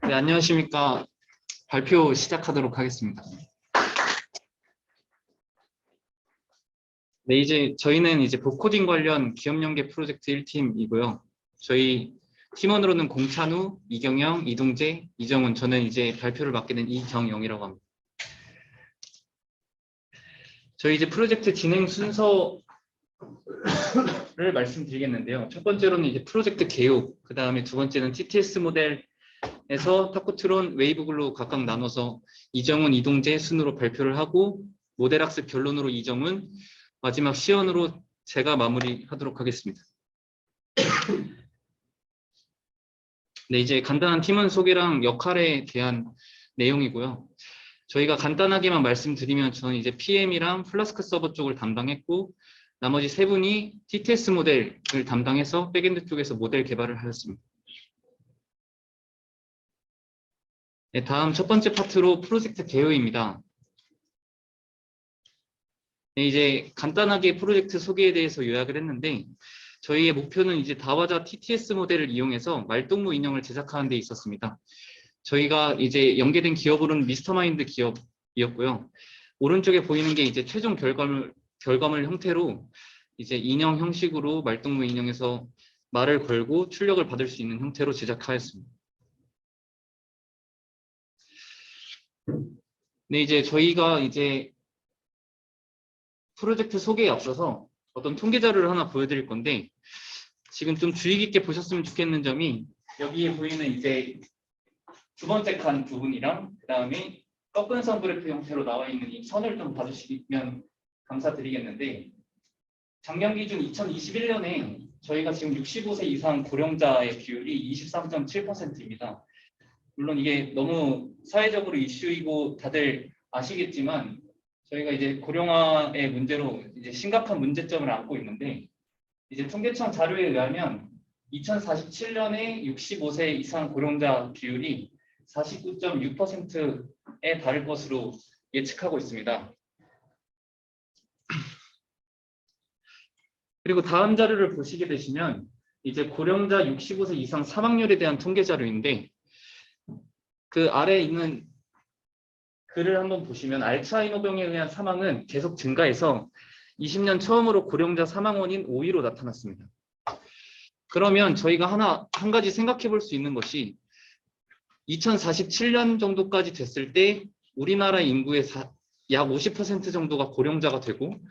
네, 안녕하십니까. 발표 시작하도록 하겠습니다. 네, 저희는 복코딩 관련 기업 연계 프로젝트 1팀이고요. 저희 팀원으로는 공찬우, 이경영, 이동재, 이정훈, 저는 발표를 맡게 된 이경영이라고 합니다. 저희 프로젝트 진행 순서를 말씀드리겠는데요. 첫 번째로는 프로젝트 개요, 그 다음에 두 번째는 TTS 모델에서 타코트론, 웨이브글로 각각 나눠서 이정훈, 이동재 순으로 발표를 하고, 모델 학습 결론으로 이정훈, 마지막 시연으로 제가 마무리하도록 하겠습니다. 네, 간단한 팀원 소개랑 역할에 대한 내용이고요. 저희가 간단하게만 말씀드리면 저는 PM이랑 플라스크 서버 쪽을 담당했고, 나머지 세 분이 TTS 모델을 담당해서 백엔드 쪽에서 모델 개발을 하였습니다. 네, 다음 첫 번째 파트로 프로젝트 개요입니다. 네, 간단하게 프로젝트 소개에 대해서 요약을 했는데, 저희의 목표는 다와자 TTS 모델을 이용해서 말동무 인형을 제작하는 데 있었습니다. 저희가 연계된 기업으로는 미스터마인드 기업이었고요. 오른쪽에 보이는 게 최종 결과물 형태로 인형 형식으로 말동무 인형에서 말을 걸고 출력을 받을 수 있는 형태로 제작하였습니다. 네, 저희가 프로젝트 소개에 앞서서 어떤 통계 자료를 하나 보여드릴 건데, 지금 좀 주의 깊게 보셨으면 좋겠는 점이 여기에 보이는 두 번째 칸 부분이랑 그 다음에 꺾은 선 그래프 형태로 나와 있는 이 선을 좀 봐주시면 감사드리겠는데, 작년 기준 2021년에 저희가 지금 65세 이상 고령자의 비율이 23.7%입니다. 물론 이게 너무 사회적으로 이슈이고 다들 아시겠지만 저희가 고령화의 문제로 심각한 문제점을 안고 있는데, 통계청 자료에 의하면 2047년에 65세 이상 고령자 비율이 49.6%에 달할 것으로 예측하고 있습니다. 그리고 다음 자료를 보시게 되시면 고령자 65세 이상 사망률에 대한 통계 자료인데, 그 아래에 있는 글을 한번 보시면 알츠하이머병에 의한 사망은 계속 증가해서 20년 처음으로 고령자 사망원인 5위로 나타났습니다. 그러면 저희가 한 가지 생각해 볼 수 있는 것이 2047년 정도까지 됐을 때 우리나라 인구의 약 50% 정도가 고령자가 되고,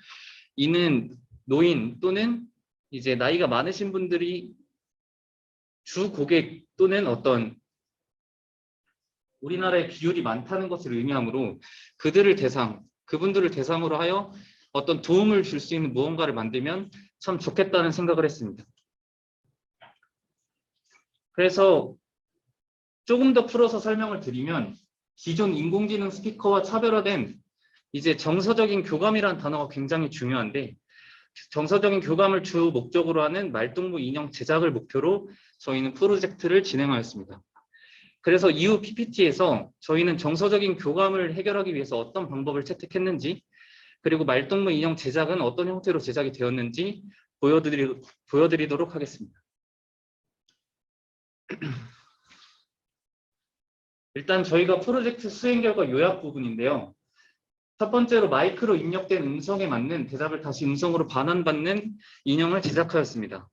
이는 노인 또는 나이가 많으신 분들이 주 고객 또는 어떤 우리나라의 비율이 많다는 것을 의미하므로 그분들을 대상으로 하여 어떤 도움을 줄 수 있는 무언가를 만들면 참 좋겠다는 생각을 했습니다. 그래서 조금 더 풀어서 설명을 드리면, 기존 인공지능 스피커와 차별화된 정서적인 교감이라는 단어가 굉장히 중요한데, 정서적인 교감을 주 목적으로 하는 말동무 인형 제작을 목표로 저희는 프로젝트를 진행하였습니다. 그래서 이후 PPT에서 저희는 정서적인 교감을 해결하기 위해서 어떤 방법을 채택했는지, 그리고 말동무 인형 제작은 어떤 형태로 제작이 되었는지 보여드리도록 하겠습니다. 일단 저희가 프로젝트 수행 결과 요약 부분인데요. 첫 번째로 마이크로 입력된 음성에 맞는 대답을 다시 음성으로 반환받는 인형을 제작하였습니다.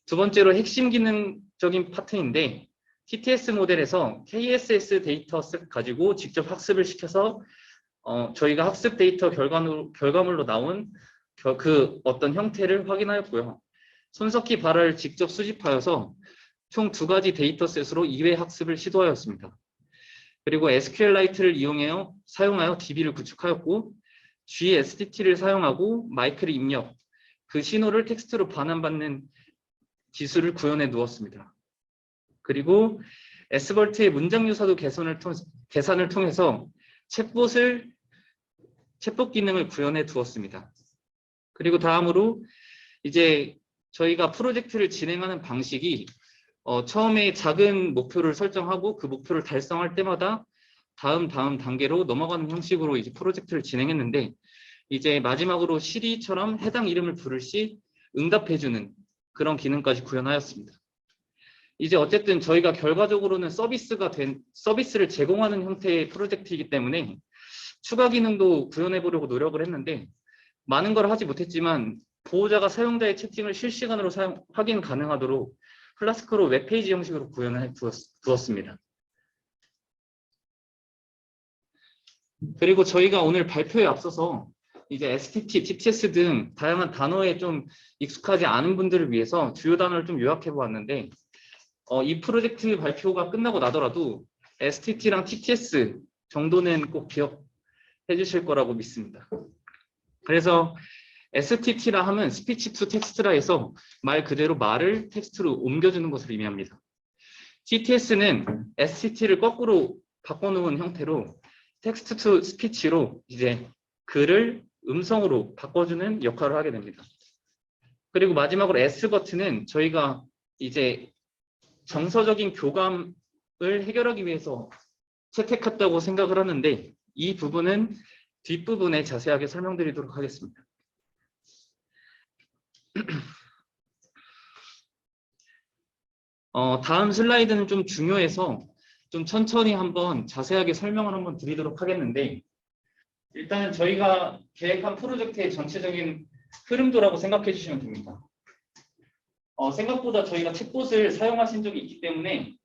두 번째로 핵심 기능적인 파트인데, TTS 모델에서 KSS 데이터셋 가지고 직접 학습을 시켜서 저희가 학습 데이터 결과물로 나온 그 어떤 형태를 확인하였고요. 손석희 발화를 직접 수집하여서 총 2가지 데이터셋으로 2회 학습을 시도하였습니다. 그리고 SQLite를 사용하여 DB를 구축하였고, GSDT를 사용하고 마이크를 입력, 그 신호를 텍스트로 반환받는 기술을 구현해 두었습니다. 그리고 S벌트의 문장 유사도 계산을 통해서 챗봇 기능을 구현해 두었습니다. 그리고 다음으로 저희가 프로젝트를 진행하는 방식이 처음에 작은 목표를 설정하고 그 목표를 달성할 때마다 다음 단계로 넘어가는 형식으로 프로젝트를 진행했는데, 마지막으로 시리처럼 해당 이름을 부를 시 응답해주는 그런 기능까지 구현하였습니다. 이제 어쨌든 저희가 결과적으로는 서비스를 제공하는 형태의 프로젝트이기 때문에 추가 기능도 구현해 보려고 노력을 했는데 많은 걸 하지 못했지만 보호자가 사용자의 채팅을 실시간으로 확인 가능하도록 플라스크로 웹페이지 형식으로 구현을 해 두었습니다. 그리고 저희가 오늘 발표에 앞서서 이제 STT, TTS 등 다양한 단어에 좀 익숙하지 않은 분들을 위해서 주요 단어를 좀 요약해 보았는데 이 프로젝트 발표가 끝나고 나더라도 STT랑 TTS 정도는 꼭 기억해 주실 거라고 믿습니다. 그래서 STT라 하면 스피치 투 텍스트라 해서 말 그대로 말을 텍스트로 옮겨주는 것을 의미합니다. TTS는 STT를 거꾸로 바꿔놓은 형태로 텍스트 투 스피치로 이제 글을 음성으로 바꿔주는 역할을 하게 됩니다. 그리고 마지막으로 S 버튼은 저희가 이제 정서적인 교감을 해결하기 위해서 채택했다고 생각을 하는데 이 부분은 뒷부분에 자세하게 설명드리도록 하겠습니다. 다음 슬라이드는 좀 중요해서 좀 천천히 한번 자세하게 설명을 한번 드리도록 하겠는데 일단은 저희가 계획한 프로젝트의 전체적인 흐름도라고 생각해 주시면 됩니다. 생각보다 저희가 챗봇을 사용하신 적이 있기 때문에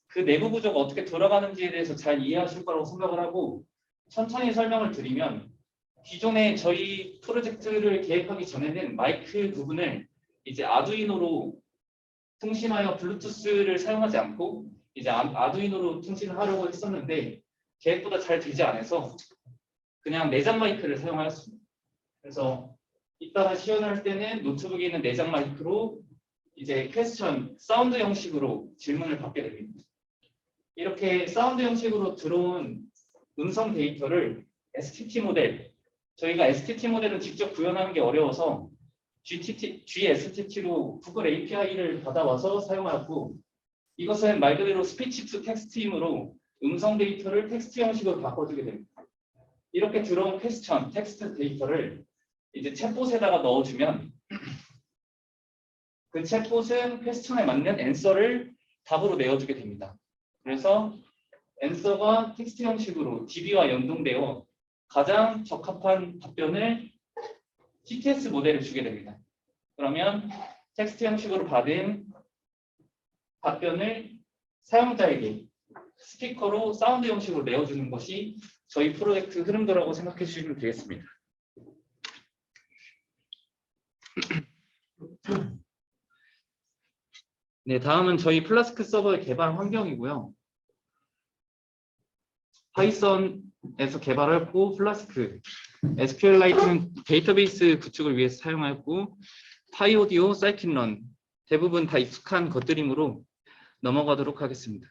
그 내부 구조가 어떻게 돌아가는지에 대해서 잘 이해하실 거라고 생각을 하고 천천히 설명을 드리면 기존에 저희 프로젝트를 계획하기 전에는 마이크 부분을 이제 아두이노로 통신하여 블루투스를 사용하지 않고 이제 아두이노로 통신을 하려고 했었는데 계획보다 잘 되지 않아서 그냥 내장 마이크를 사용하였습니다. 그래서 이따가 시연할 때는 노트북에 있는 내장 마이크로 이제 퀘스천, 사운드 형식으로 질문을 받게 됩니다. 이렇게 사운드 형식으로 들어온 음성 데이터를 STT 모델, 저희가 STT 모델은 직접 구현하는 게 어려워서 GSTT로 구글 API를 받아와서 사용하였고 이것은 말 그대로 스피치 투 텍스트이므로 음성 데이터를 텍스트 형식으로 바꿔주게 됩니다. 이렇게 들어온 퀘스천, 텍스트 데이터를 이제 챗봇에다가 넣어주면 그 챗봇은 퀘스천에 맞는 앤서를 답으로 내어주게 됩니다. 그래서 앤서가 텍스트 형식으로 DB와 연동되어 가장 적합한 답변을 TTS 모델에 주게 됩니다. 그러면 텍스트 형식으로 받은 답변을 사용자에게 스피커로 사운드 형식으로 내어주는 것이 저희 프로젝트 흐름도라고 생각해 주시면 되겠습니다. 네, 다음은 저희 플라스크 서버의 개발 환경이고요. 파이썬에서 개발했고 플라스크, SQLite는 데이터베이스 구축을 위해서 사용하였고 파이오디오, 사이킨런 대부분 다 익숙한 것들이므로 넘어가도록 하겠습니다.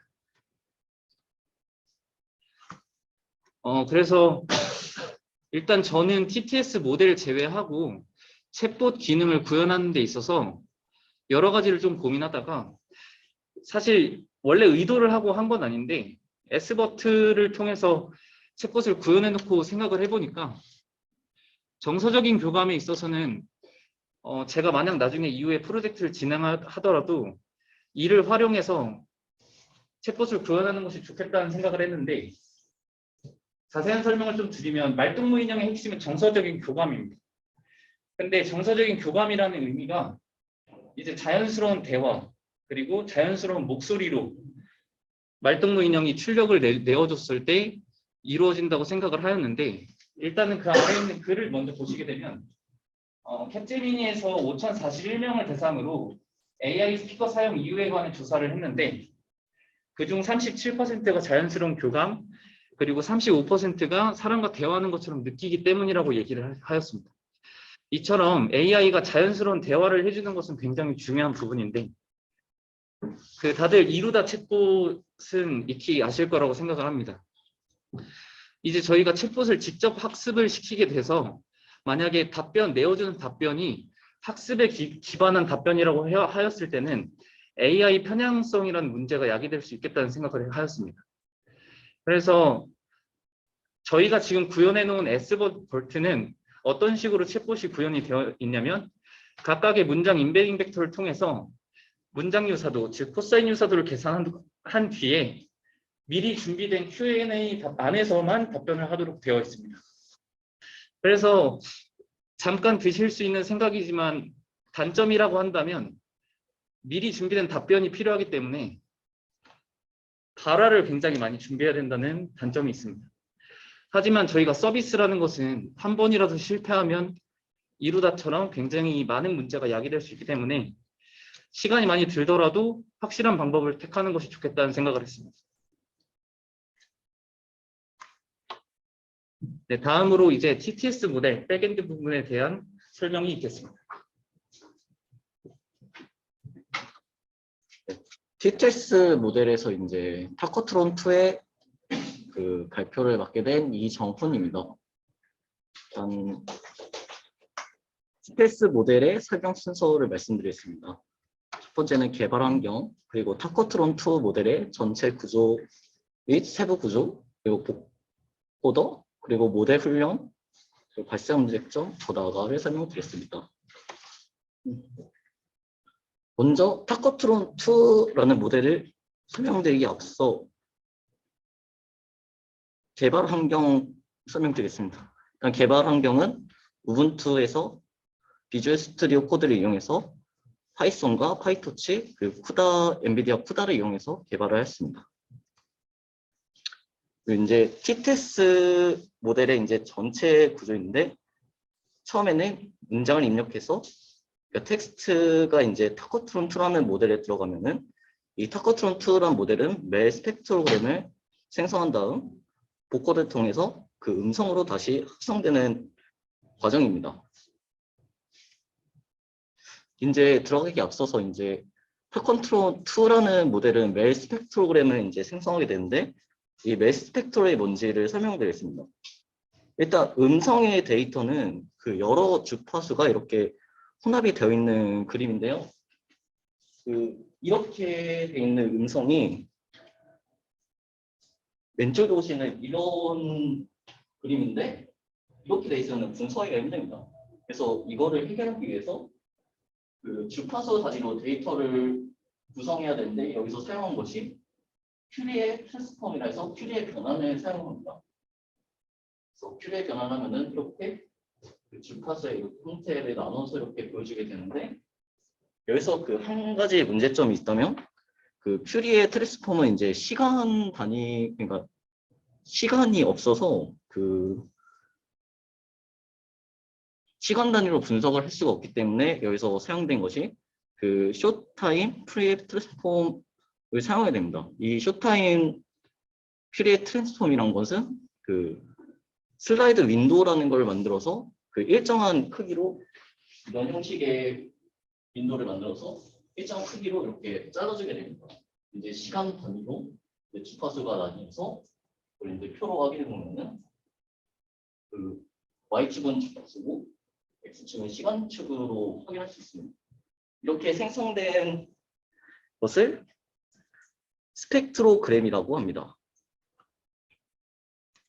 그래서 일단 저는 TTS 모델을 제외하고 챗봇 기능을 구현하는 데 있어서 여러 가지를 좀 고민하다가 사실 원래 의도를 하고 한 건 아닌데 S버트를 통해서 챗봇을 구현해놓고 생각을 해보니까 정서적인 교감에 있어서는 제가 만약 나중에 이후에 프로젝트를 진행하더라도 이를 활용해서 챗봇을 구현하는 것이 좋겠다는 생각을 했는데 자세한 설명을 좀 드리면 말동무 인형의 핵심은 정서적인 교감입니다. 근데 정서적인 교감이라는 의미가 이제 자연스러운 대화 그리고 자연스러운 목소리로 말동무 인형이 출력을 내어줬을 때 이루어진다고 생각을 하였는데 일단은 그 아래에 있는 글을 먼저 보시게 되면 캡제미니에서 5,041명을 대상으로 AI 스피커 사용 이유에 관한 조사를 했는데 그중 37%가 자연스러운 교감 그리고 35%가 사람과 대화하는 것처럼 느끼기 때문이라고 얘기를 하였습니다. 이처럼 AI가 자연스러운 대화를 해주는 것은 굉장히 중요한 부분인데 다들 이루다 챗봇은 익히 아실 거라고 생각을 합니다. 이제 저희가 챗봇을 직접 학습을 시키게 돼서 만약에 내어주는 답변이 학습에 기반한 답변이라고 하였을 때는 AI 편향성이라는 문제가 야기될 수 있겠다는 생각을 하였습니다. 그래서 저희가 지금 구현해 놓은 S버트는 어떤 식으로 챗봇이 구현이 되어 있냐면 각각의 문장 인베딩 벡터를 통해서 문장 유사도, 즉 코사인 유사도를 계산한 뒤에 미리 준비된 Q&A 답 안에서만 답변을 하도록 되어 있습니다. 그래서 잠깐 드실 수 있는 생각이지만 단점이라고 한다면 미리 준비된 답변이 필요하기 때문에 발화를 굉장히 많이 준비해야 된다는 단점이 있습니다. 하지만 저희가 서비스라는 것은 한 번이라도 실패하면 이루다처럼 굉장히 많은 문제가 야기될 수 있기 때문에 시간이 많이 들더라도 확실한 방법을 택하는 것이 좋겠다는 생각을 했습니다. 네, 다음으로 이제 TTS 모델 백엔드 부분에 대한 설명이 있겠습니다. TTS 모델에서 이제 타코트론2의 그 발표를 맡게 된 이정훈입니다. 일단 TTS 모델의 설명 순서를 말씀드리겠습니다. 첫 번째는 개발 환경, 그리고 타코트론2 모델의 전체 구조 및 세부 구조, 그리고 복보더, 그리고 모델 훈련, 그리고 발생 문제점, 더 나아가를 설명드리겠습니다. 먼저 타코트론2라는 모델을 설명드리기 앞서 개발 환경 설명드리겠습니다. 일단 개발 환경은 우분투에서 비주얼 스튜디오 코드를 이용해서 파이썬과 파이토치, 그리고 엔비디아 쿠다를 이용해서 개발을 했습니다. 그리고 이제 TTS 모델의 이제 전체 구조인데 처음에는 문장을 입력해서 그러니까 텍스트가 이제 타코트론2라는 모델에 들어가면은 이 타코트론2라는 모델은 매 스펙트로그램을 생성한 다음 복코드를 통해서 그 음성으로 다시 합성되는 과정입니다. 이제 들어가기 앞서서 이제 타코트론2라는 모델은 매 스펙트로그램을 이제 생성하게 되는데 이 매 스펙트로그램이 뭔지를 설명드리겠습니다. 일단 음성의 데이터는 그 여러 주파수가 이렇게 혼합이 되어 있는 그림인데요. 이렇게 되어 있는 음성이 왼쪽에 보시는 이런 그림인데 이렇게 되어 있으면 분석하기가 힘듭니다. 그래서 이거를 해결하기 위해서 그 주파수 단위로 데이터를 구성해야 되는데 여기서 사용한 것이 큐리의 트랜스폼이라 해서 큐리의 변환을 사용합니다. 그래서 큐리의 변환하면은 이렇게 그 주파수의 형태를 나눠서 이렇게 보여주게 되는데 여기서 그 한 가지 문제점이 있다면 그 큐리의 트랜스폼은 이제 시간 단위 그러니까 시간이 없어서 그 시간 단위로 분석을 할 수가 없기 때문에 여기서 사용된 것이 그 숏타임 큐리의 트랜스폼을 사용해야 됩니다. 이 숏타임 큐리의 트랜스폼이란 것은 그 슬라이드 윈도우라는 걸 만들어서 그 일정한 크기로 이런 형식의 윈도우를 만들어서 일정한 크기로 이렇게 잘라주게 됩니다. 이제 시간 단위로 주파수가 나뉘어서 이제 표로 확인해 보면은 그 y축은 주파수고 x축은 시간축으로 확인할 수 있습니다. 이렇게 생성된 것을 스펙트로그램이라고 합니다.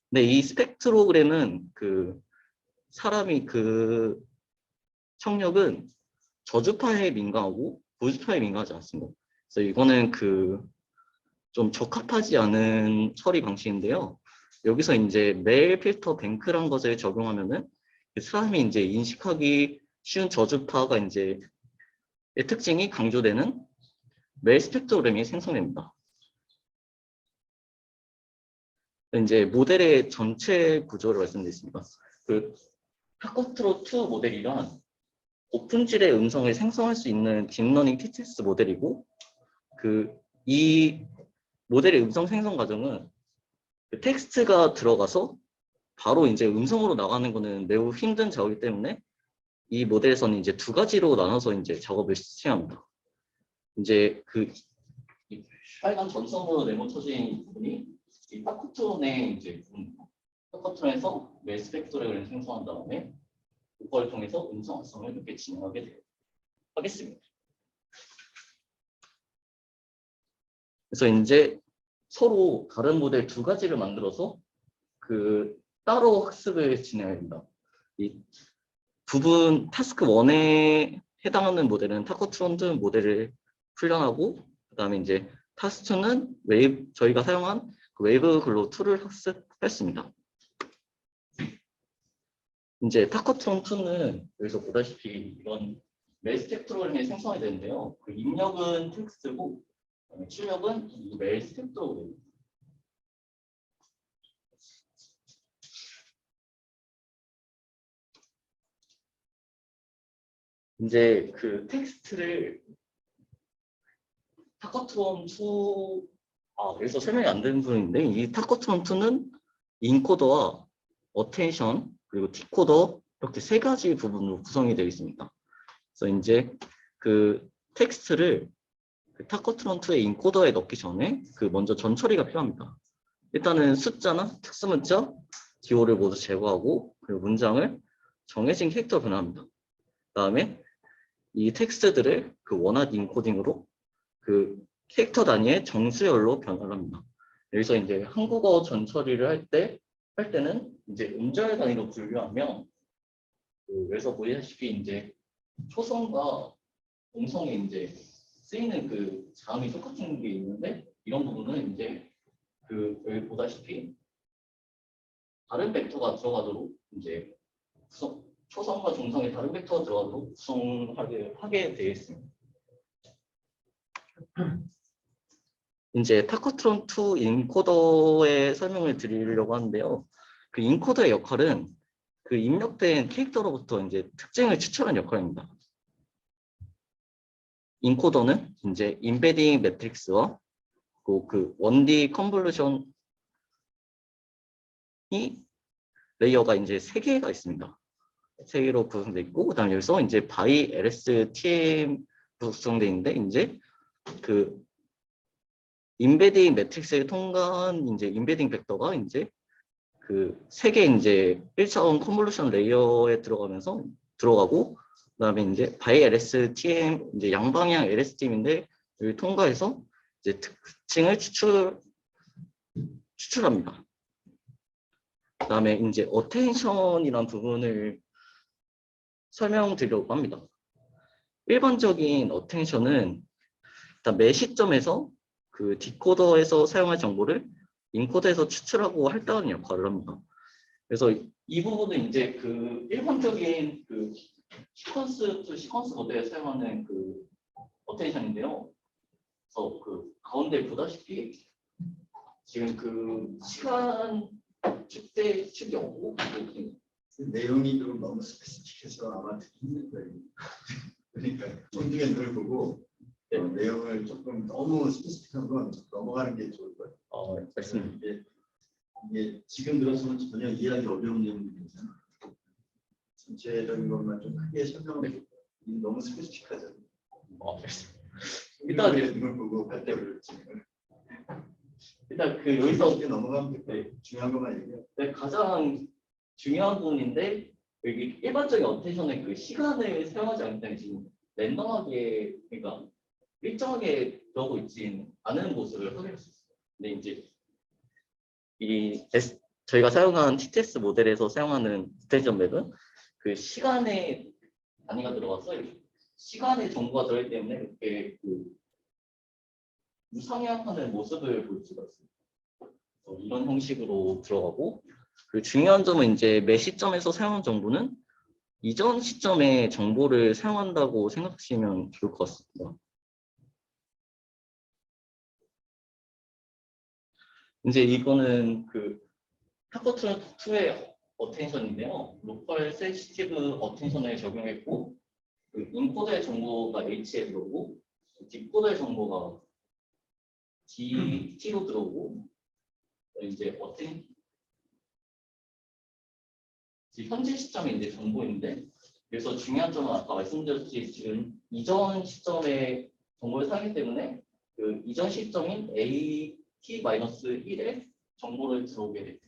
네, 이 스펙트로그램은 그 사람이 그 청력은 저주파에 민감하고 고주파에 민감하지 않습니다. 그래서 이거는 그 좀 적합하지 않은 처리 방식인데요. 여기서 이제 메일 필터 뱅크란 것을 적용하면은 사람이 이제 인식하기 쉬운 저주파가 이제 특징이 강조되는 메일 스펙트로그램이 생성됩니다. 이제 모델의 전체 구조를 말씀드리겠습니다. 그 타코트론2 모델이란 오픈질의 음성을 생성할 수 있는 딥러닝 TTS 모델이고 이 모델의 음성 생성 과정은 그 텍스트가 들어가서 바로 이제 음성으로 나가는 거는 매우 힘든 작업이기 때문에 이 모델에서는 이제 두 가지로 나눠서 이제 작업을 시행합니다. 이제 그 빨간 전선으로 네모쳐진 부분이 이 타코트론의 이제 타코트론에서 매 스펙트로그램을 생성한 다음에 그걸 통해서 음성 활성을 이렇게 진행하게 하겠습니다. 그래서 이제 서로 다른 모델 두 가지를 만들어서 그 따로 학습을 진행해야 됩니다. 이 부분 타스크 1에 해당하는 모델은 타코트론 모델을 훈련하고, 그다음에 이제 타스2는 웨이브, 저희가 사용한 그 웨이브 글로 2를 학습했습니다. 이제 타커트론2는 여기서 보다시피 이런 메일 스택 프로그램이 생성이 되는데요. 그 입력은 텍스트고 출력은 이 메일 스택 프로그램. 이제 그 텍스트를 타커트론2 여기서 설명이 안 되는 부분인데, 이 타커트론2는 인코더와 어텐션 그리고 디코더 이렇게 세 가지 부분으로 구성이 되어 있습니다. 그래서 이제 그 텍스트를 그 타커트론2의 인코더에 넣기 전에 그 먼저 전 처리가 필요합니다. 일단은 숫자나 특수 문자, 기호를 모두 제거하고 그리고 문장을 정해진 캐릭터로 변화합니다. 그다음에 이 텍스트들을 그 원하는 인코딩으로 그 캐릭터 단위의 정수열로 변화를 합니다. 여기서 이제 한국어 전 처리를 할 때는 이제 음절 단위로 분류하면 여기서 보시다시피 이제 초성과 음성에 이제 쓰이는 그 자음이 똑같은 게 있는데, 이런 부분은 이제 그 여기 보다시피 다른 벡터가 들어가도록 이제 초성과 중성에 다른 벡터가 들어가도록 구성하게 되어 있습니다. 이제 타커트론2 인코더의 설명을 드리려고 하는데요. 그 인코더의 역할은 그 입력된 캐릭터로부터 이제 특징을 추출하는 역할입니다. 인코더는 이제 임베딩 매트릭스와 그 1D 컨볼루션이 레이어가 이제 3개가 있습니다. 3개로 구성되어 있고, 그다음에 여기서 이제 바이 LSTM 구성되어 있는데, 이제 그 임베딩 매트릭스를 통과한 이제 임베딩 벡터가 이제 그 3개 이제 1차원 컨볼루션 레이어에 들어가고, 그다음에 이제 바이 LSTM 이제 양방향 LSTM인데 여기 통과해서 이제 특징을 추출합니다. 그다음에 이제 어텐션이란 부분을 설명드리려고 합니다. 일반적인 어텐션은 일단 매 시점에서 그 디코더에서 사용할 정보를 인코더에서 추출하고 할당하는 역할을 합니다. 그래서 이 부분은 이제 그 일반적인 그 시퀀스 투 시퀀스 모델에 사용하는 그 어텐션인데요. 그래서 그 가운데 보다시피 지금 그 시간 축이 없고 내용이 좀 너무 스페시픽해서 아마 듣기 힘들 거예요. 그러니까 청중의 눈을 보고 내용을 조금 너무 스페시픽한 건 넘어가는 게 좋을 거예요. 말씀입니다. 이게 지금 들어서는 전혀 이해하기 어려운 내용들이잖아요. 전체적인 것만 좀 크게 설명해. 너무 스페시픽하잖아요. 일단 눈을 보고 발표를 지금. 일단 그 여기서 넘어가면 돼. 중요한 것만 얘기해요. 네, 가장 중요한 부분인데, 여기 일반적인 어텐션의 그 시간을 사용하지 않기 때문에 지금 랜덤하게, 그러니까 일정하게 들어가고 있지는 않은 모습을 확인할 수 있어요. 근데 이제 저희가 사용한 TTS 모델에서 사용하는 스테이션 맵은 그 시간의 단위가 들어가서 시간의 정보가 들어있기 때문에 이렇게 그 우상향하는 모습을 볼 수가 있습니다. 이런 형식으로 들어가고, 그 중요한 점은 이제 매 시점에서 사용한 정보는 이전 시점의 정보를 사용한다고 생각하시면 좋을 것 같습니다. 이제 이거는 그 타커트론2의 어텐션인데요. 로컬 센시티브 어텐션을 적용했고, 그 인코더의 정보가 H에 들어오고, 디코더의 정보가 T로 들어오고, 이제 현재 시점에 이제 정보인데, 그래서 중요한 점은 아까 말씀드렸듯이 지금 이전 시점의 정보를 사용하기 때문에 그 이전 시점인 AT-1에 정보를 들어오게 됩니다.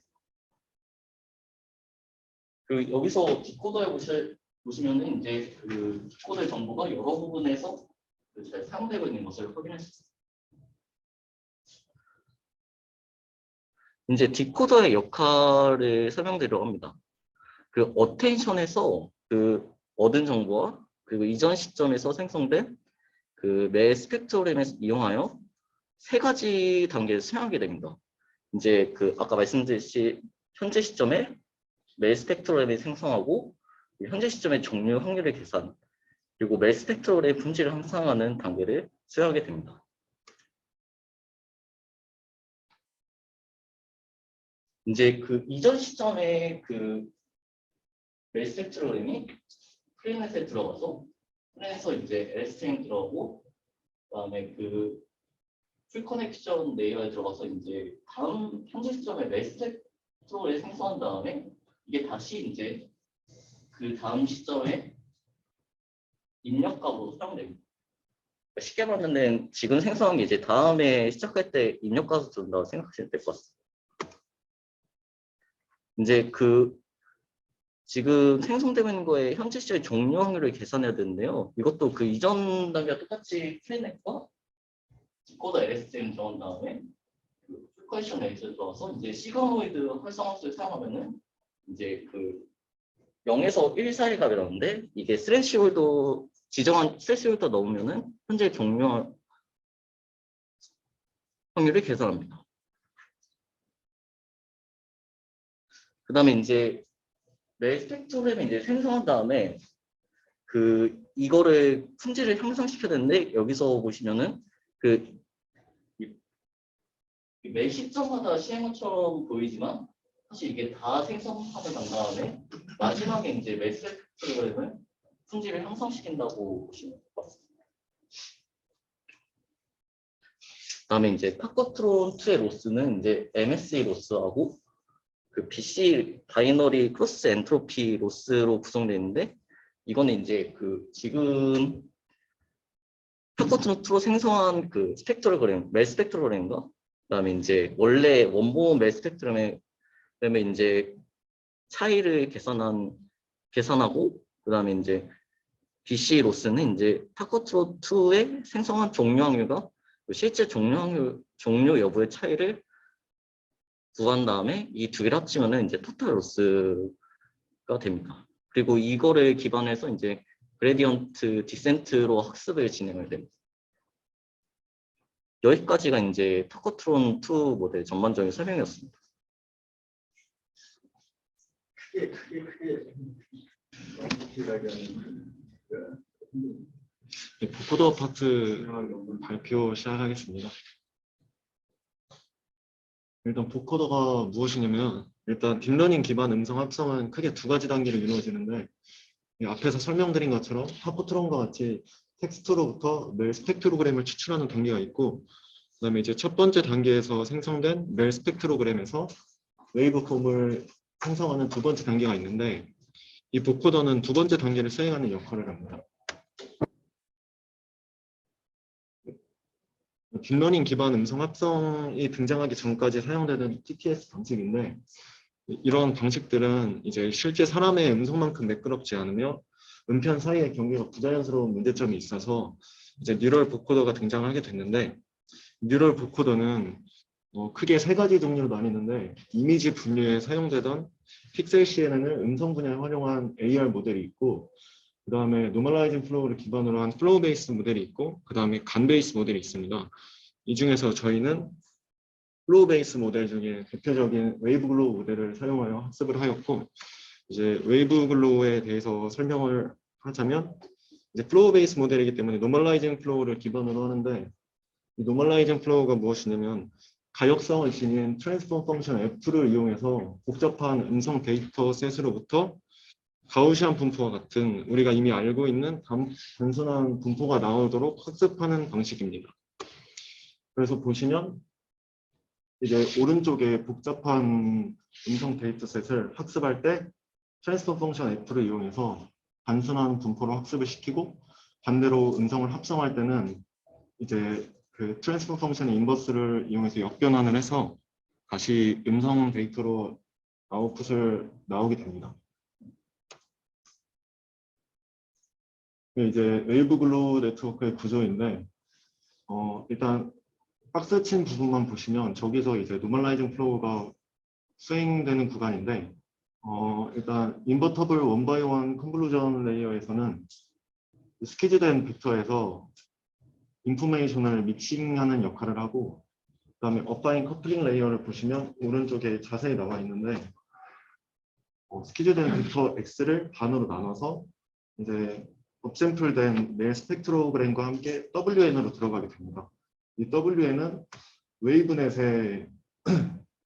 그 여기서 디코더에 보시면은 이제 그 디코더의 정보가 여러 부분에서 잘 사용되고 있는 것을 확인할 수 있습니다. 이제 디코더의 역할을 설명드리려고 합니다. 그 어텐션에서 그 얻은 정보와 그리고 이전 시점에서 생성된 그 매 스펙트럼을 이용하여 세 가지 단계를 수행하게 됩니다. 이제 그 아까 말씀드렸듯이 현재 시점에 매 스펙트럼을 생성하고 현재 시점의 종료 확률을 계산, 그리고 매 스펙트럼의 품질을 향상하는 단계를 수행하게 됩니다. 이제 그 이전 시점에 매 스펙트럼이 프리넷에 들어가서 프리넷에서 이제 LSTM 들어가고 그다음에 그 풀 커넥션 레이어에 들어가서 이제 다음 현재 시점에 매 스펙트럼을 생성한 다음에 이게 다시 이제 그 다음 시점에 입력값으로 사용됩니다. 쉽게 말하면 지금 생성한 게 이제 다음에 시작할 때 입력값으로 준다고 생각하시면 될 것 같습니다. 이제 그 지금 생성되고 있는 거에 현재 시점의 종료 확률을 계산해야 되는데요. 이것도 그 이전 단계와 똑같이 프리넷과 디코더 LSTM 정한 다음에 그 풀컬션 레이스에 들어가서 이제 시그모이드 활성화수를 사용하면은 이제 그 0에서 1 사이 값이 나오는데 이게 스레시홀드 지정한 스레시홀드 넣으면은 현재 종료 확률을 계산합니다. 그다음에 이제 매 스펙트럼을 이제 생성한 다음에 그 이거를 품질을 향상시켜야 되는데 여기서 보시면은 그 매 시점마다 시행처럼 보이지만 사실 이게 다 생성하고 난 다음에 마지막에 이제 매 스펙트럼을 품질을 향상시킨다고 보시면 될 것 같습니다. 그다음에 이제 파커트론 2의 로스는 이제 MSE 로스하고 그 BC 바이너리 크로스 엔트로피 로스로 구성되어 있는데 이거는 이제 그 지금 파커트론 2로 생성한 그 스펙트로그램, 매 스펙트로그램과 그다음에 이제 원래 원본 매 스펙트럼에 그다음에 이제 차이를 계산하고 그다음에 이제 BC 로스는 이제 파커트론 2의 생성한 종료 확률과 실제 종료 여부의 차이를 구한 다음에 이 두 개를 합치면은 이제 토탈 로스가 됩니다. 그리고 이거를 기반해서 이제 그레디언트 디센트로 학습을 진행을 됩니다. 여기까지가 이제 파커트론 2 모델 전반적인 설명이었습니다. 크게 너무 길하게 하는 네, 보코더 파트 발표 시작하겠습니다. 일단 보코더가 무엇이냐면 일단 딥러닝 기반 음성 합성은 크게 두 가지 단계로 이루어지는데 앞에서 설명드린 것처럼 파커트론과 같이 텍스트로부터 멜 스펙트로그램을 추출하는 단계가 있고 그다음에 이제 첫 번째 단계에서 생성된 멜 스펙트로그램에서 웨이브 폼을 생성하는 두 번째 단계가 있는데 이 보코더는 두 번째 단계를 수행하는 역할을 합니다. 딥러닝 기반 음성 합성이 등장하기 전까지 사용되는 TTS 방식인데 이런 방식들은 이제 실제 사람의 음성만큼 매끄럽지 않으며 음편 사이의 경계가 부자연스러운 문제점이 있어서 이제 뉴럴 보코더가 등장하게 됐는데 뉴럴 보코더는 크게 세 가지 종류로 나뉘는데 이미지 분류에 사용되던 픽셀 CNN을 음성 분야에 활용한 AR 모델이 있고 그 다음에 노멀라이징 플로우를 기반으로 한 플로우 베이스 모델이 있고 그 다음에 간 베이스 모델이 있습니다. 이 중에서 저희는 플로우 베이스 모델 중에 대표적인 웨이브 글로우 모델을 사용하여 학습을 하였고 이제 웨이브 글로우에 대해서 설명을 하자면 이제 플로우 베이스 모델이기 때문에 노멀라이징 플로우를 기반으로 하는데 이 노멀라이징 플로우가 무엇이냐면 가역성을 지닌 트랜스폼 펑션 F를 이용해서 복잡한 음성 데이터 셋으로부터 가우시안 분포와 같은 우리가 이미 알고 있는 단순한 분포가 나오도록 학습하는 방식입니다. 그래서 보시면 이제 오른쪽에 복잡한 음성 데이터셋을 학습할 때 트랜스포 펑션 F를 이용해서 단순한 분포로 학습을 시키고 반대로 음성을 합성할 때는 이제 그 트랜스포 펑션의 인버스를 이용해서 역변환을 해서 다시 음성 데이터로 아웃풋을 나오게 됩니다. 이제 웨이브 글로우 네트워크의 구조인데 일단 박스 친 부분만 보시면 저기서 이제 노멀라이징 플로우가 수행되는 구간인데 일단 인버터블 원바이원 컨클루전 레이어에서는 스키즈된 벡터에서 인포메이션을 믹싱하는 역할을 하고, 그다음에 어파인 커플링 레이어를 보시면 오른쪽에 자세히 나와 있는데 스케줄된 벡터 X를 반으로 나눠서 이제 업샘플된 내 스펙트로그램과 함께 WN으로 들어가게 됩니다. 이 WN은 웨이브넷의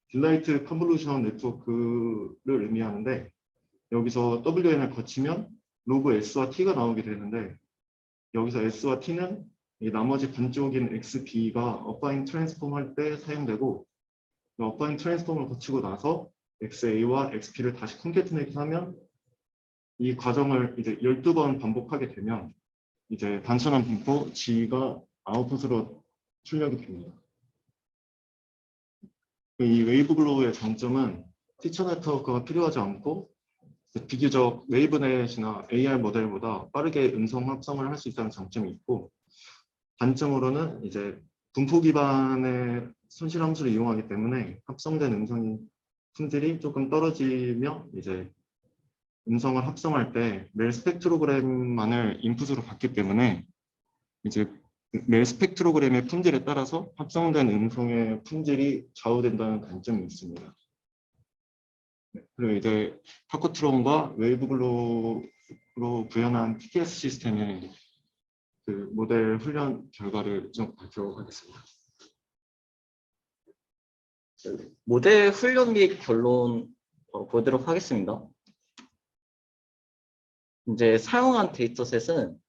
딜라이트 컨볼루션 네트워크를 의미하는데, 여기서 WN을 거치면 로그 S와 T가 나오게 되는데, 여기서 S와 T는 이 나머지 반쪽인 XB가 어파인 트랜스폼 할 때 사용되고, 어파인 트랜스폼을 거치고 나서 XA와 XP를 다시 콘캐트네이트 하면 이 과정을 이제 12번 반복하게 되면 이제 단순한 분포 G가 아웃풋으로 출력이 됩니다. 이 웨이브 글로우의 장점은 티처 네트워크가 필요하지 않고 비교적 웨이브넷이나 AR 모델보다 빠르게 음성 합성을 할 수 있다는 장점이 있고, 단점으로는 이제 분포 기반의 손실 함수를 이용하기 때문에 합성된 음성의 품질이 조금 떨어지며 이제 음성을 합성할 때 멜 스펙트로그램만을 인풋으로 받기 때문에 이제 멜 스펙트로그램의 품질에 따라서 합성된 음성의 품질이 좌우된다는 단점이 있습니다. 그리고 이제 파코트론과 웨이브글로우로 구현한 TTS 시스템의 그 모델 훈련 결과를 좀 발표하겠습니다. 모델 훈련 및 결론 보도록 하겠습니다. 이제 사용한 데이터셋은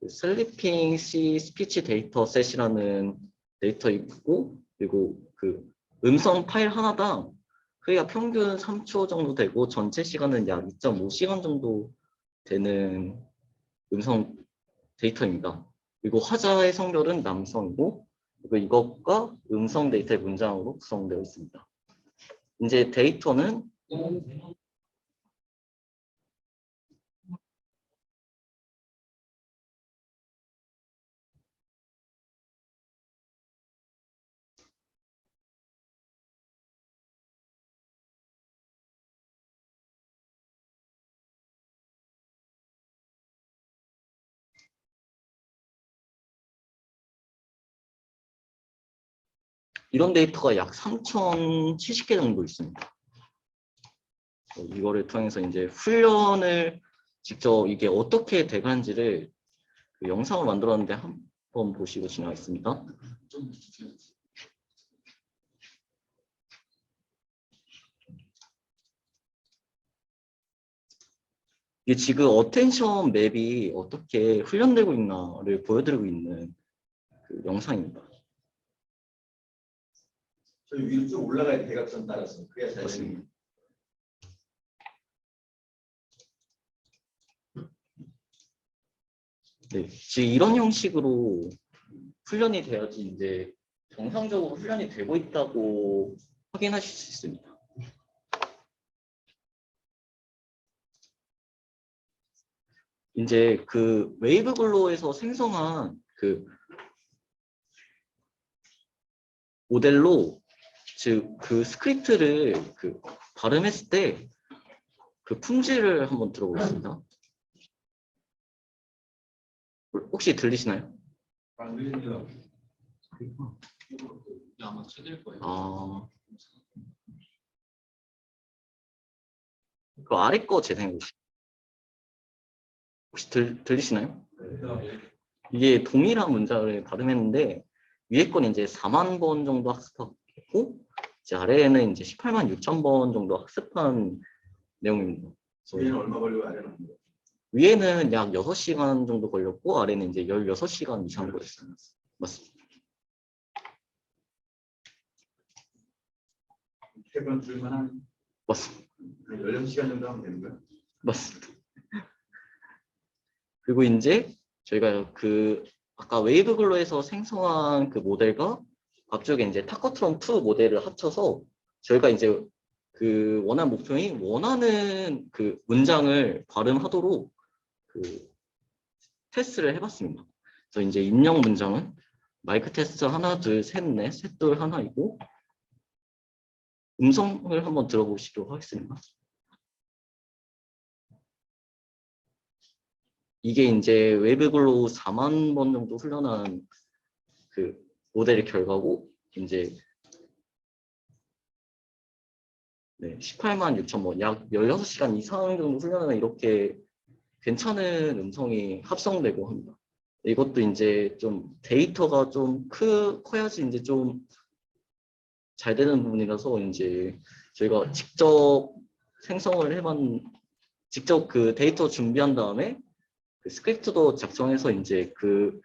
슬리핑 C 스피치 데이터셋이라는 데이터이고, 그리고 그 음성 파일 하나당 크기가 평균 3초 정도 되고 전체 시간은 약 2.5시간 정도 되는 음성 데이터입니다. 그리고 화자의 성별은 남성이고, 그리고 이것과 음성 데이터의 문장으로 구성되어 있습니다. 이제 데이터는 이런 데이터가 약 3,070개 정도 있습니다. 이거를 통해서 이제 훈련을 직접 이게 어떻게 돼가는지를 그 영상을 만들었는데 한번 보시고 지나가겠습니다. 이게 지금 어텐션 맵이 어떻게 훈련되고 있나를 보여드리고 있는 그 영상입니다. 저 위로 쭉 올라가야 돼, 대각선 따라서. 그래야 잘 맞습니다. 되는. 네, 지금 이런 형식으로 훈련이 돼야지 이제 정상적으로 훈련이 되고 있다고 확인하실 수 있습니다. 이제 그 웨이브 글로우에서 생성한 그 모델로 즉 그 스크립트를 그 발음했을 때 그 품질을 한번 들어보겠습니다. 혹시 들리시나요? 안 들립니다. 아마 찾을 거예요. 아, 그 아래 거 재생해 보시죠. 혹시 들리시나요? 이게 동일한 문장을 발음했는데 위에 건 이제 4만 번 정도 학습했고 이제 아래에는 이제 18만 6천 번 정도 학습한 내용입니다. 위에는 얼마 걸리고 아래는 안 돼. 위에는 약 6시간 정도 걸렸고 아래는 이제 16시간 이상 걸렸습니다. 맞습니다. 세번 들만 한 맞습니다. 16시간 정도 하면 되는 거야? 맞습니다. 그리고 이제 저희가 그 아까 웨이브 글로에서 생성한 그 모델과 앞쪽에 이제 타커트론 2 모델을 합쳐서 저희가 이제 그 원하는 목표인 원하는 그 문장을 발음하도록 그 테스트를 해봤습니다. 그래서 이제 입력 문장은 마이크 테스트 하나, 둘, 셋, 넷, 셋, 둘, 하나이고 음성을 한번 들어보시도록 하겠습니다. 이게 이제 웨이브 글로우 4만 번 정도 훈련한 그 모델의 결과고 이제 18만 6천 뭐약 16시간 이상 정도 훈련하면 이렇게 괜찮은 음성이 합성되고 합니다. 이것도 이제 좀 데이터가 좀 커야지 이제 좀 잘 되는 부분이라서 이제 저희가 직접 생성을 직접 그 데이터 준비한 다음에 그 스크립트도 작성해서 이제 그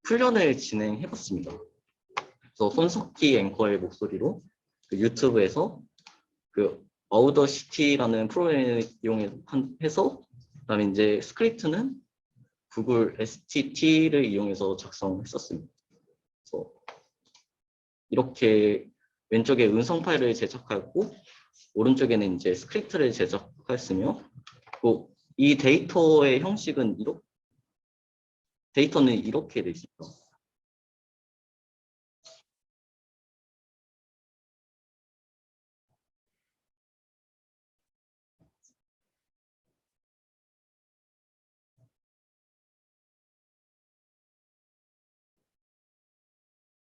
훈련을 진행해봤습니다. 그래서 손석희 앵커의 목소리로 그 유튜브에서 그 아우더시티라는 프로그램을 이용해서 그다음에 이제 스크립트는 구글 STT를 이용해서 작성했었습니다. 그래서 이렇게 왼쪽에 음성 파일을 제작하고 오른쪽에는 이제 스크립트를 제작했으며 이 데이터의 형식은 데이터는 이렇게 되어 있습니다.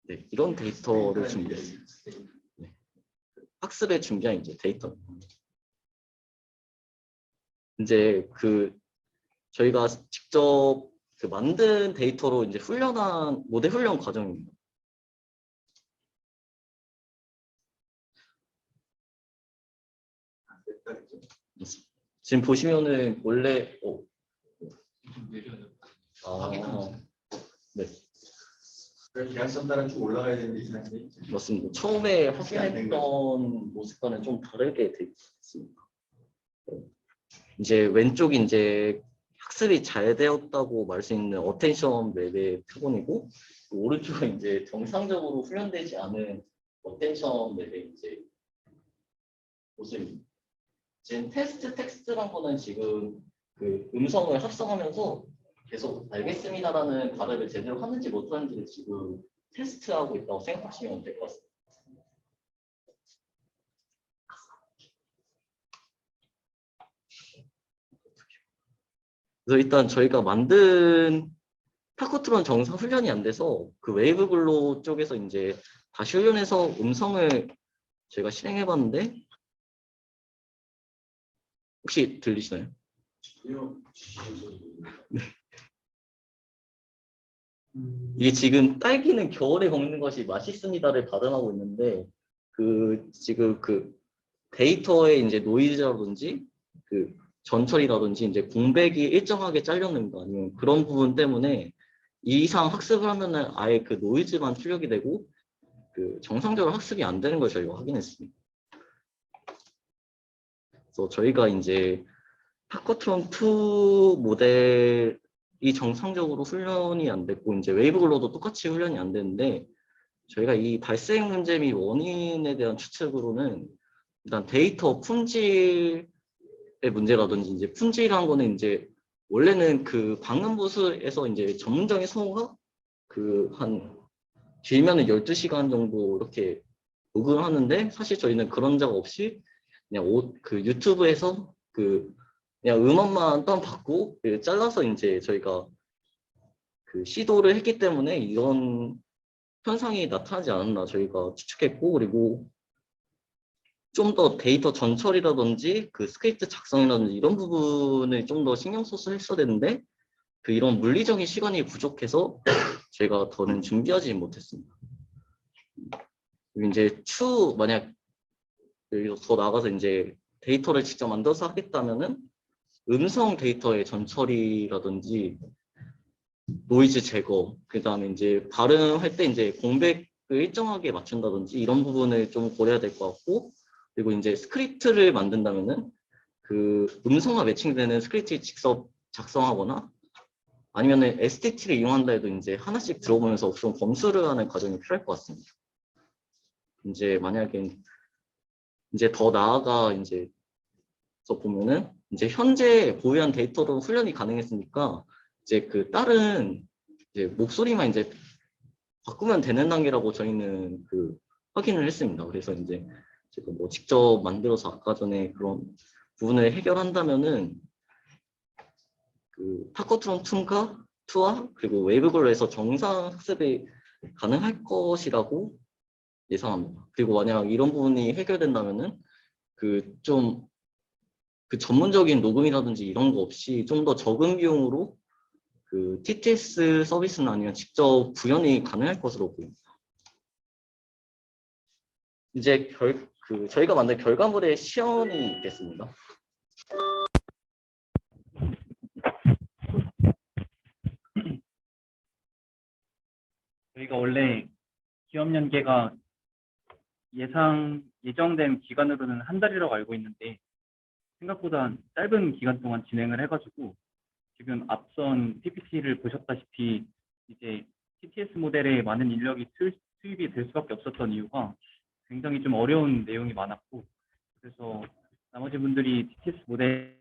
네, 이런 데이터를 준비했습니다. 네. 학습에 준비한 이제 데이터. 이제 저희가 직접 만든 데이터로 이제 훈련한 모델 훈련 과정입니다. 지금 보시면은 원래 네. 계약서 따라 쭉 올라가야 되는데 이상하게. 맞습니다. 처음에 확인했던 모습과는 좀 다르게 되어 있습니다. 이제 왼쪽이 이제 학습이 잘 되었다고 말 수 있는 어텐션 맵의 표본이고 오른쪽은 이제 정상적으로 훈련되지 않은 어텐션 맵의 이제 모습입니다. 지금 테스트 텍스트란 거는 지금 그 음성을 합성하면서 계속 알겠습니다라는 발음을 제대로 하는지 못하는지를 지금 테스트하고 있다고 생각하시면 될 것 같습니다. 그래서 일단 저희가 만든 타코트론 정상 훈련이 안 돼서 그 웨이브 글로 쪽에서 이제 다시 훈련해서 음성을 저희가 실행해 봤는데 혹시 들리시나요? 이게 지금 딸기는 겨울에 먹는 것이 맛있습니다를 발음하고 있는데 지금 데이터의 이제 노이즈라든지 전처리라든지 이제 공백이 일정하게 잘렸는 거 아니면 그런 부분 때문에 이 이상 학습을 하면은 아예 그 노이즈만 출력이 되고 정상적으로 학습이 안 되는 걸 저희가 확인했습니다. 그래서 저희가 이제 타코트론 2 모델이 정상적으로 훈련이 안 됐고 이제 웨이브글로도 똑같이 훈련이 안 되는데 저희가 이 발생 문제 및 원인에 대한 추측으로는 일단 데이터 품질의 문제라든지 이제 품질이라는 거는 이제 원래는 방음 부스에서 이제 전문적인 성우가 한 길면은 12시간 정도 이렇게 녹음을 하는데 사실 저희는 그런 적 없이 그냥 유튜브에서 그냥 음원만 다운받고 잘라서 이제 저희가 시도를 했기 때문에 이런 현상이 나타나지 않았나 저희가 추측했고 그리고 좀 더 데이터 전처리라든지 스크립트 작성이라든지 이런 부분을 좀 더 신경 써서 했어야 되는데 이런 물리적인 시간이 부족해서 저희가 더는 준비하지 못했습니다. 이제 만약 여기서 더 나가서 이제 데이터를 직접 만들어서 하겠다면은 음성 데이터의 전처리라든지 노이즈 제거, 그다음에 이제 발음할 때 이제 공백을 일정하게 맞춘다든지 이런 부분을 좀 고려해야 될 것 같고 그리고 이제 스크립트를 만든다면은 음성과 매칭되는 스크립트 직접 작성하거나 아니면은 STT를 이용한다 해도 이제 하나씩 들어보면서 좀 검수를 하는 과정이 필요할 것 같습니다. 이제 만약에 이제 더 나아가 이제 보면은 이제 현재 보유한 데이터로 훈련이 가능했으니까 이제 다른 이제 목소리만 이제 바꾸면 되는 단계라고 저희는 확인을 했습니다. 그래서 이제 지금 직접 만들어서 아까 전에 그런 부분을 해결한다면은 타코트론 2와 그리고 웨이브글로에서 정상 학습이 가능할 것이라고 예상합니다. 그리고 만약 이런 부분이 해결된다면은 좀 그 전문적인 녹음이라든지 이런 거 없이 좀 더 적은 비용으로 그 TTS 서비스는 아니면 직접 구현이 가능할 것으로 보입니다. 이제 저희가 만든 결과물의 시연이 있겠습니다. 저희가 원래 기업 연계가 예정된 기간으로는 한 달이라고 알고 있는데 생각보다 짧은 기간 동안 진행을 해가지고 지금 앞선 PPT를 보셨다시피 이제 TTS 모델에 많은 인력이 투입이 될 수밖에 없었던 이유가 굉장히 좀 어려운 내용이 많았고, 그래서 나머지 분들이 TTS 모델